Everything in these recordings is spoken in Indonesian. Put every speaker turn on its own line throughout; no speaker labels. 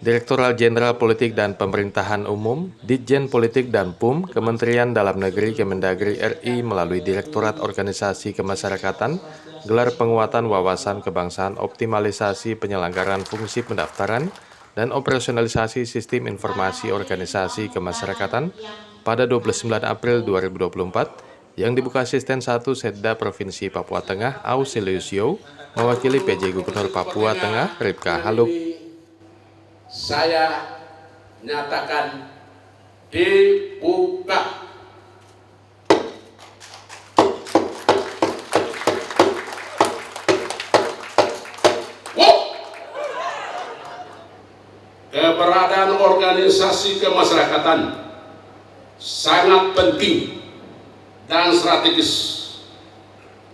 Direktorat Jenderal Politik dan Pemerintahan Umum, Ditjen Politik dan PUM, Kementerian Dalam Negeri Kemendagri RI melalui Direktorat Organisasi Kemasyarakatan, gelar penguatan wawasan kebangsaan, optimalisasi penyelenggaraan fungsi pendaftaran, dan operasionalisasi sistem informasi organisasi kemasyarakatan pada 29 April 2024 yang dibuka Asisten 1 Setda Provinsi Papua Tengah Ausilius Yow mewakili PJ Gubernur Papua Tengah Ripka Haluk.
Saya nyatakan dibuka. Keberadaan organisasi kemasyarakatan sangat penting dan strategis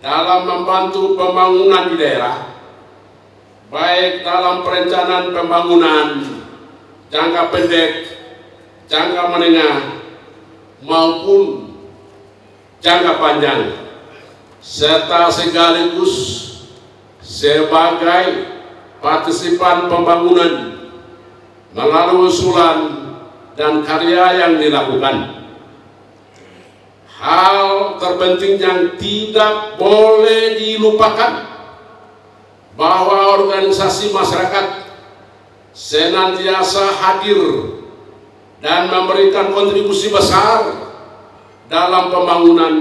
dalam membantu pembangunan di daerah, baik dalam perencanaan pembangunan jangka pendek, jangka menengah, maupun jangka panjang, serta sekaligus sebagai partisipan pembangunan melalui usulan dan karya yang dilakukan. Hal terpenting yang tidak boleh dilupakan bahwa organisasi masyarakat senantiasa hadir dan memberikan kontribusi besar dalam pembangunan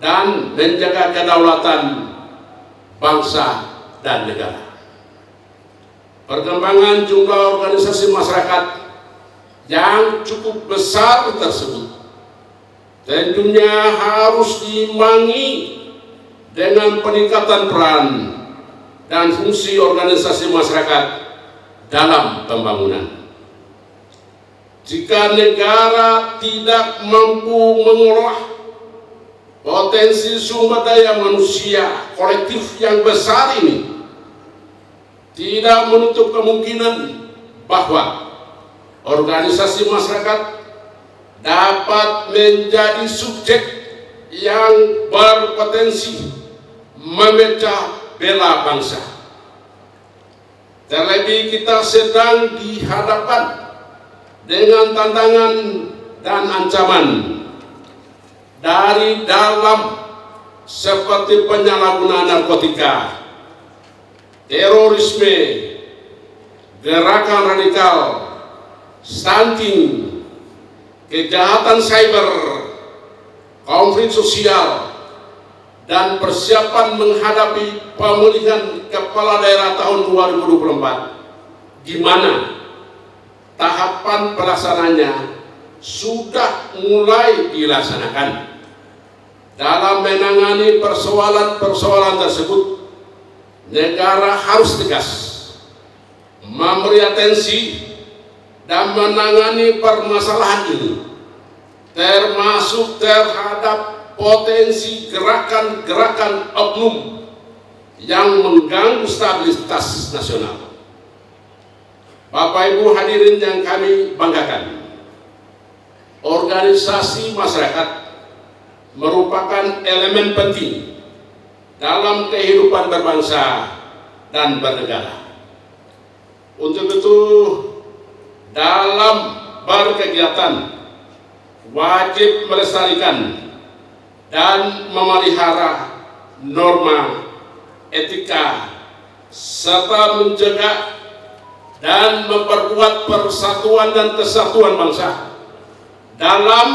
dan menjaga kedaulatan bangsa dan negara. Perkembangan jumlah organisasi masyarakat yang cukup besar tersebut tentunya harus diimbangi dengan peningkatan peran dan fungsi organisasi masyarakat dalam pembangunan. Jika negara tidak mampu mengelola potensi sumber daya manusia kolektif yang besar ini, tidak menutup kemungkinan bahwa organisasi masyarakat dapat menjadi subjek yang berpotensi memecah belah bangsa. Terlebih kita sedang dihadapkan dengan tantangan dan ancaman dari dalam seperti penyalahgunaan narkotika, terorisme, gerakan radikal, stunting, kejahatan cyber, konflik sosial, dan persiapan menghadapi pemilihan kepala daerah tahun 2024, di mana tahapan pelaksananya sudah mulai dilaksanakan. Dalam menangani persoalan-persoalan tersebut, negara harus tegas memberi atensi dan menangani permasalahan ini, termasuk terhadap potensi gerakan-gerakan oknum yang mengganggu stabilitas nasional. Bapak Ibu hadirin yang kami banggakan, organisasi masyarakat merupakan elemen penting dalam kehidupan berbangsa dan bernegara. Untuk itu, dalam berkegiatan wajib melestarikan dan memelihara norma etika serta menjaga dan memperkuat persatuan dan kesatuan bangsa dalam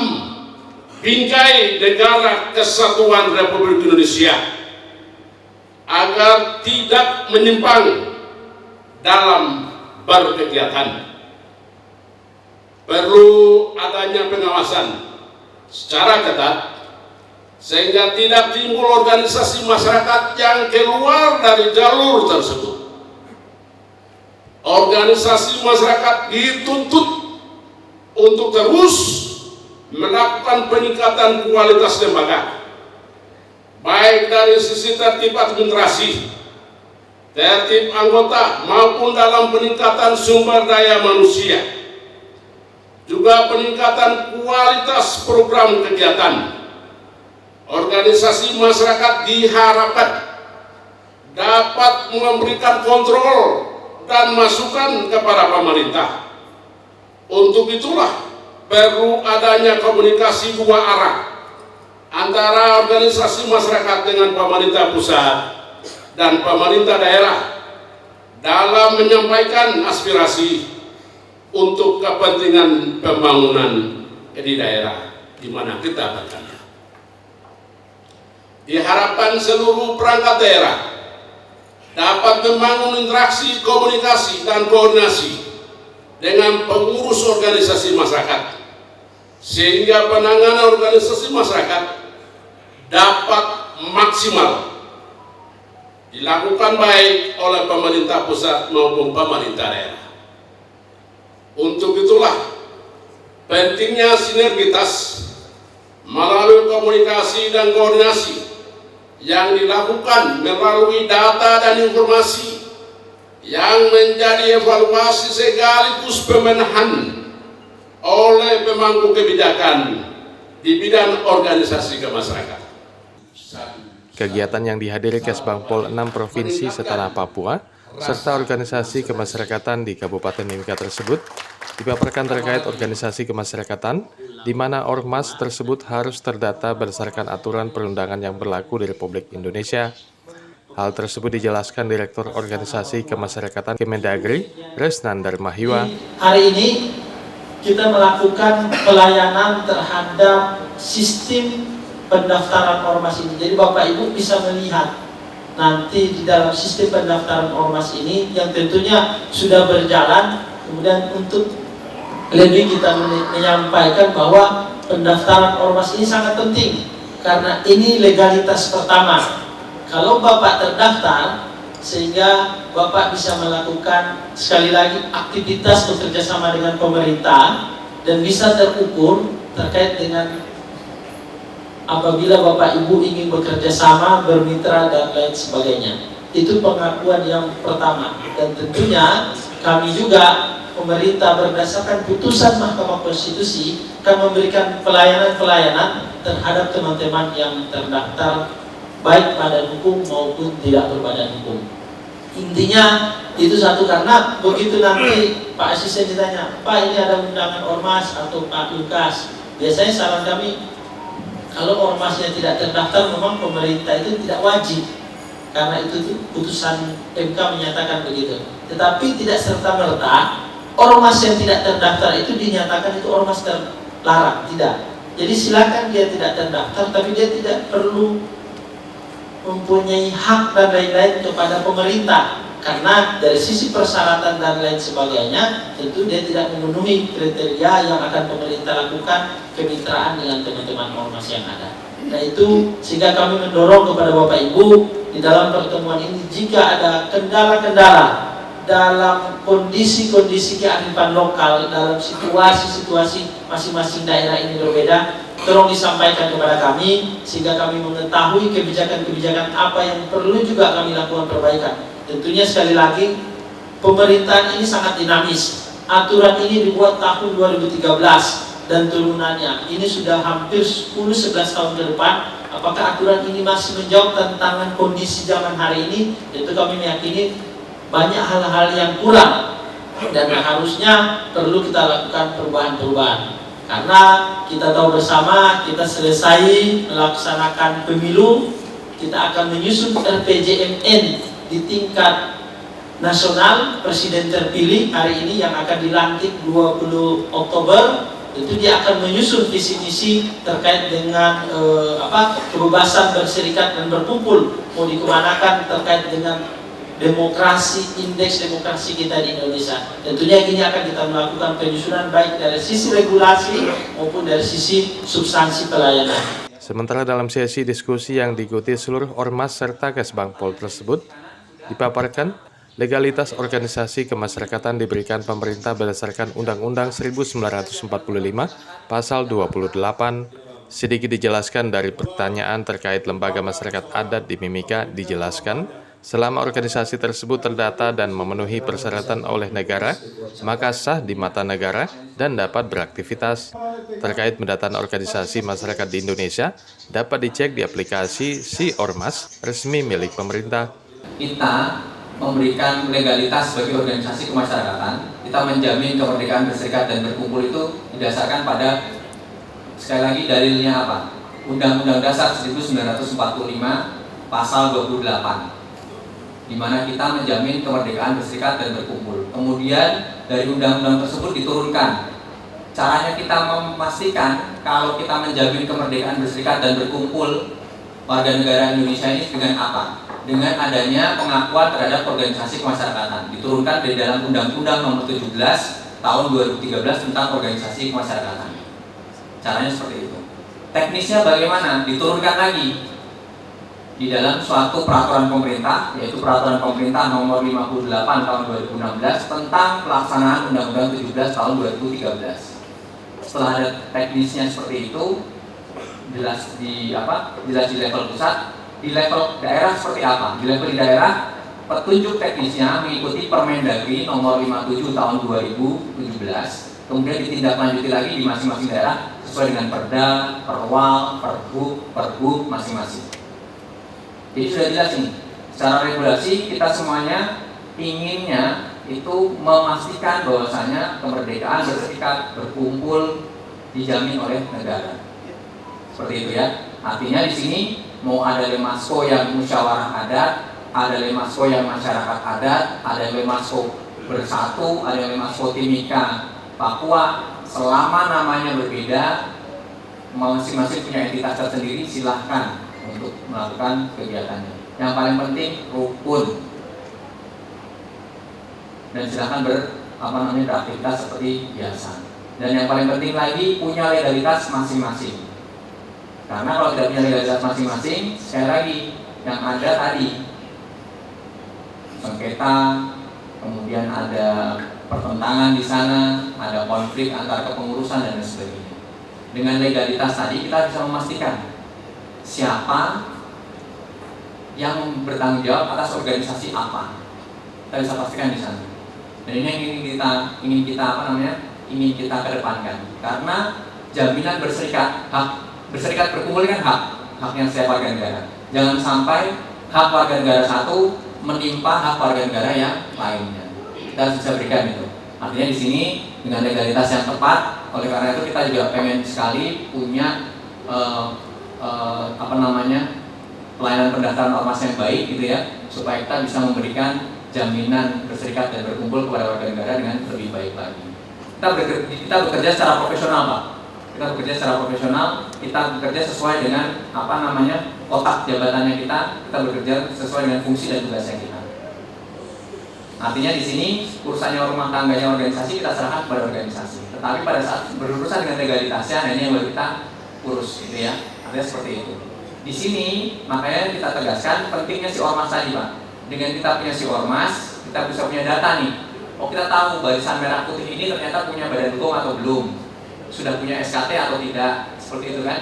bingkai negara kesatuan Republik Indonesia agar tidak menyimpang dalam berkegiatan. Perlu adanya pengawasan secara ketat sehingga tidak timbul organisasi masyarakat yang keluar dari jalur tersebut. Organisasi masyarakat dituntut untuk terus melakukan peningkatan kualitas lembaga, baik dari sisi tertib administrasi, tertib anggota, maupun dalam peningkatan sumber daya manusia, juga peningkatan kualitas program kegiatan. Organisasi masyarakat diharapkan dapat memberikan kontrol dan masukan kepada pemerintah. Untuk itulah perlu adanya komunikasi dua arah antara organisasi masyarakat dengan pemerintah pusat dan pemerintah daerah dalam menyampaikan aspirasi untuk kepentingan pembangunan di daerah di mana kita berada. Diharapkan seluruh perangkat daerah dapat membangun interaksi, komunikasi, dan koordinasi dengan pengurus organisasi masyarakat, sehingga penanganan organisasi masyarakat dapat maksimal dilakukan baik oleh pemerintah pusat maupun pemerintah daerah. Untuk itulah pentingnya sinergitas melalui komunikasi dan koordinasi yang dilakukan melalui data dan informasi yang menjadi evaluasi sekaligus pemenahan oleh pemangku kebijakan di bidang organisasi kemasyarakatan.
Kegiatan yang dihadiri Kesbangpol 6 Provinsi setanah Papua serta organisasi kemasyarakatan di Kabupaten Mimika tersebut dipaparkan terkait organisasi kemasyarakatan di mana ormas tersebut harus terdata berdasarkan aturan perundangan yang berlaku di Republik Indonesia. Hal tersebut dijelaskan Direktur Organisasi Kemasyarakatan Kemendagri, Resnandar Mahiwa.
Hari ini kita melakukan pelayanan terhadap sistem pendaftaran ormas ini. Jadi Bapak Ibu bisa melihat nanti di dalam sistem pendaftaran ormas ini yang tentunya sudah berjalan. Kemudian untuk lebih kita menyampaikan bahwa pendaftaran ormas ini sangat penting karena ini legalitas pertama. Kalau Bapak terdaftar, sehingga Bapak bisa melakukan sekali lagi aktivitas bekerja sama dengan pemerintah dan bisa terukur terkait dengan apabila Bapak Ibu ingin bekerja sama, bermitra dan lain sebagainya. Itu pengakuan yang pertama. Dan tentunya kami juga pemerintah berdasarkan putusan Mahkamah Konstitusi akan memberikan pelayanan-pelayanan terhadap teman-teman yang terdaftar baik badan hukum maupun tidak berbadan hukum. Intinya itu satu, karena begitu nanti Pak Asisten ditanya, Pak ini ada undangan ormas atau Pak Lukas, biasanya saran kami kalau ormasnya tidak terdaftar memang pemerintah itu tidak wajib, karena itu putusan MK menyatakan begitu. Tetapi tidak serta-merta ormas yang tidak terdaftar itu dinyatakan itu ormas terlarang, tidak. Jadi silakan dia tidak terdaftar, tapi dia tidak perlu mempunyai hak dan lain-lain kepada pemerintah, karena dari sisi persyaratan dan lain sebagainya tentu dia tidak memenuhi kriteria yang akan pemerintah lakukan kemitraan dengan teman-teman ormas yang ada. Nah itu sehingga kami mendorong kepada Bapak Ibu di dalam pertemuan ini, jika ada kendala-kendala dalam kondisi-kondisi kearifan lokal, dalam situasi-situasi masing-masing daerah ini berbeda, tolong disampaikan kepada kami sehingga kami mengetahui kebijakan-kebijakan apa yang perlu juga kami lakukan perbaikan. Tentunya sekali lagi pemerintahan ini sangat dinamis. Aturan ini dibuat tahun 2013 dan turunannya ini sudah hampir 10-11 tahun ke depan. Apakah aturan ini masih menjawab tantangan kondisi zaman hari ini? Tentu kami meyakini banyak hal-hal yang kurang dan harusnya perlu kita lakukan perubahan-perubahan. Karena kita tahu bersama, kita selesai melaksanakan pemilu, kita akan menyusun RPJMN di tingkat nasional. Presiden terpilih hari ini yang akan dilantik 20 Oktober, tentu dia akan menyusun visi misi terkait dengan kebebasan berserikat dan berkumpul mau dikemanakan terkait dengan demokrasi, indeks demokrasi kita di Indonesia. Tentunya ini akan kita melakukan penyusunan baik dari sisi regulasi maupun dari sisi substansi pelayanan.
Sementara dalam sesi diskusi yang diikuti seluruh ormas serta Kesbangpol tersebut, dipaparkan legalitas organisasi kemasyarakatan diberikan pemerintah berdasarkan Undang-Undang 1945 Pasal 28. Sedikit dijelaskan dari pertanyaan terkait lembaga masyarakat adat di Mimika, dijelaskan selama organisasi tersebut terdata dan memenuhi persyaratan oleh negara, maka sah di mata negara dan dapat beraktivitas. Terkait pendataan organisasi masyarakat di Indonesia, dapat dicek di aplikasi Si Ormas resmi milik pemerintah.
Kita memberikan legalitas bagi organisasi kemasyarakatan, kita menjamin kemerdekaan berserikat dan berkumpul itu didasarkan pada, sekali lagi dalilnya apa? Undang-Undang Dasar 1945 pasal 28, di mana kita menjamin kemerdekaan berserikat dan berkumpul. Kemudian dari undang-undang tersebut diturunkan caranya kita memastikan kalau kita menjamin kemerdekaan berserikat dan berkumpul warga negara Indonesia ini dengan apa? Dengan adanya pengakuan terhadap organisasi kemasyarakatan, diturunkan dari dalam Undang-Undang Nomor 17 Tahun 2013 tentang organisasi kemasyarakatan. Caranya seperti itu. Teknisnya bagaimana? Diturunkan lagi di dalam suatu peraturan pemerintah, yaitu Peraturan Pemerintah Nomor 58 Tahun 2016 tentang pelaksanaan Undang-Undang 17 Tahun 2013. Setelah ada teknisnya seperti itu, jelas di level pusat. Di level daerah seperti apa? Di level di daerah, petunjuk teknisnya mengikuti Permendagri Nomor 57 Tahun 2017. Kemudian ditindaklanjuti lagi di masing-masing daerah sesuai dengan Perda, Perwal, Pergub masing-masing. Jadi sudah jelas nih, secara regulasi kita semuanya inginnya itu memastikan bahwasanya kemerdekaan berserikat, berkumpul dijamin oleh negara. Seperti itu ya. Artinya di sini mau ada Lemasko yang musyawarah adat, ada Lemasko yang masyarakat adat, ada Lemasko bersatu, ada Lemasko Timika Papua, selama namanya berbeda, masing-masing punya entitas tersendiri, silahkan untuk melakukan kegiatannya. Yang paling penting rukun dan silahkan beraktivitas seperti biasa. Dan yang paling penting lagi punya legalitas masing-masing. Karena kalau tidak punya legalitas masing-masing, sekali lagi yang ada tadi sengketa, kemudian ada pertentangan di sana, ada konflik antar kepengurusan dan lain sebagainya. Dengan legalitas tadi kita bisa memastikan siapa yang bertanggung jawab atas organisasi apa. Kita bisa pastikan di sana. Dan ini yang ingin kita kedepankan. Karena jaminan berserikat, hak berserikat berkumpul kan haknya setiap warga negara. Jangan sampai hak warga negara satu menimpa hak warga negara yang lainnya. Kita bisa berikan itu. Artinya di sini dengan legalitas yang tepat. Oleh karena itu kita juga pengen sekali punya pelayanan pendaftaran ormas yang baik gitu ya, supaya kita bisa memberikan jaminan berserikat dan berkumpul kepada warga negara dengan lebih baik lagi. Kita bekerja secara profesional, Pak. Kita bekerja secara profesional, kita bekerja sesuai dengan kotak jabatannya kita bekerja sesuai dengan fungsi dan tugasnya kita. Artinya di sini urusannya rumah tangganya organisasi kita serahkan kepada organisasi. Tetapi pada saat berurusan dengan legalitasnya, ini yang baru kita urus, gitu ya. Artinya seperti itu. Di sini makanya kita tegaskan pentingnya si ormas tadi, Pak. Dengan kita punya si ormas, kita bisa punya data nih. Oh, kita tahu barisan merah putih ini ternyata punya badan hukum atau belum, sudah punya SKT atau tidak, seperti itu kan.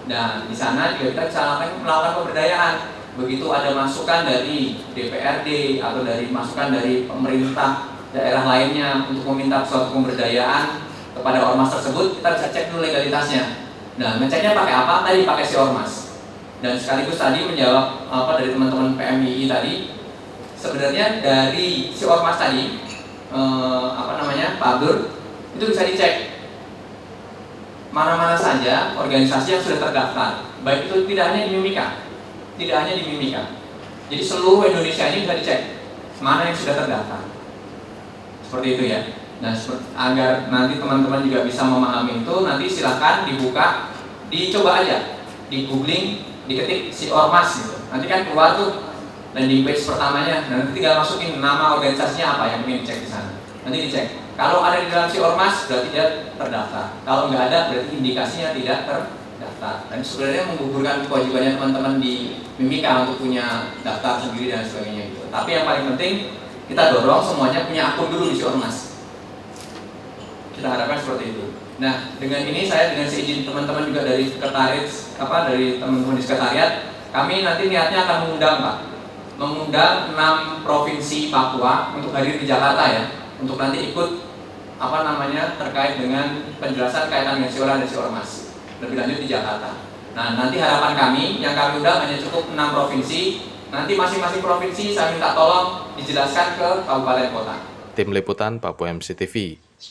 Nah, di sana juga kita bisa melakukan pemberdayaan. Begitu ada masukan dari DPRD atau dari masukan dari pemerintah daerah lainnya untuk meminta suatu pemberdayaan kepada ormas tersebut, kita bisa cek dulu legalitasnya. Nah, ngeceknya pakai apa? Tadi pakai si ormas. Dan sekaligus tadi menjawab dari teman-teman PMII tadi, sebenarnya dari si ormas tadi, Pak Abdur, itu bisa dicek mana-mana saja organisasi yang sudah terdaftar. Baik itu tidak hanya di Mimika, jadi seluruh Indonesia ini bisa dicek mana yang sudah terdaftar. Seperti itu ya. Nah, agar nanti teman-teman juga bisa memahami itu, nanti silahkan dibuka, dicoba aja, di googling, diketik si ormas gitu. Nanti kan keluar tuh landing page pertamanya. Nah, nanti tinggal masukin nama organisasinya apa yang ingin dicek di sana. Nanti dicek. Kalau ada di dalam si ormas berarti dia terdaftar. Kalau nggak ada berarti indikasinya tidak terdaftar. Dan sebenarnya menggugurkan kewajibannya teman-teman di Mimika untuk punya daftar sendiri dan sebagainya gitu. Tapi yang paling penting kita dorong semuanya punya akun dulu di si ormas. Kita harapkan seperti itu. Nah, dengan ini saya dengan seizin teman-teman juga dari sekretariat, dari teman-teman di sekretariat, kami nanti niatnya akan mengundang, Pak, mengundang 6 provinsi Papua untuk hadir di Jakarta ya, untuk nanti ikut terkait dengan penjelasan kaitan dengan Siora dan Siormas lebih lanjut di Jakarta. Nah, nanti harapan kami yang kami undang hanya cukup 6 provinsi Nanti masing-masing provinsi saya minta tolong dijelaskan ke kabupaten kota.
Tim Liputan Papua MCTV.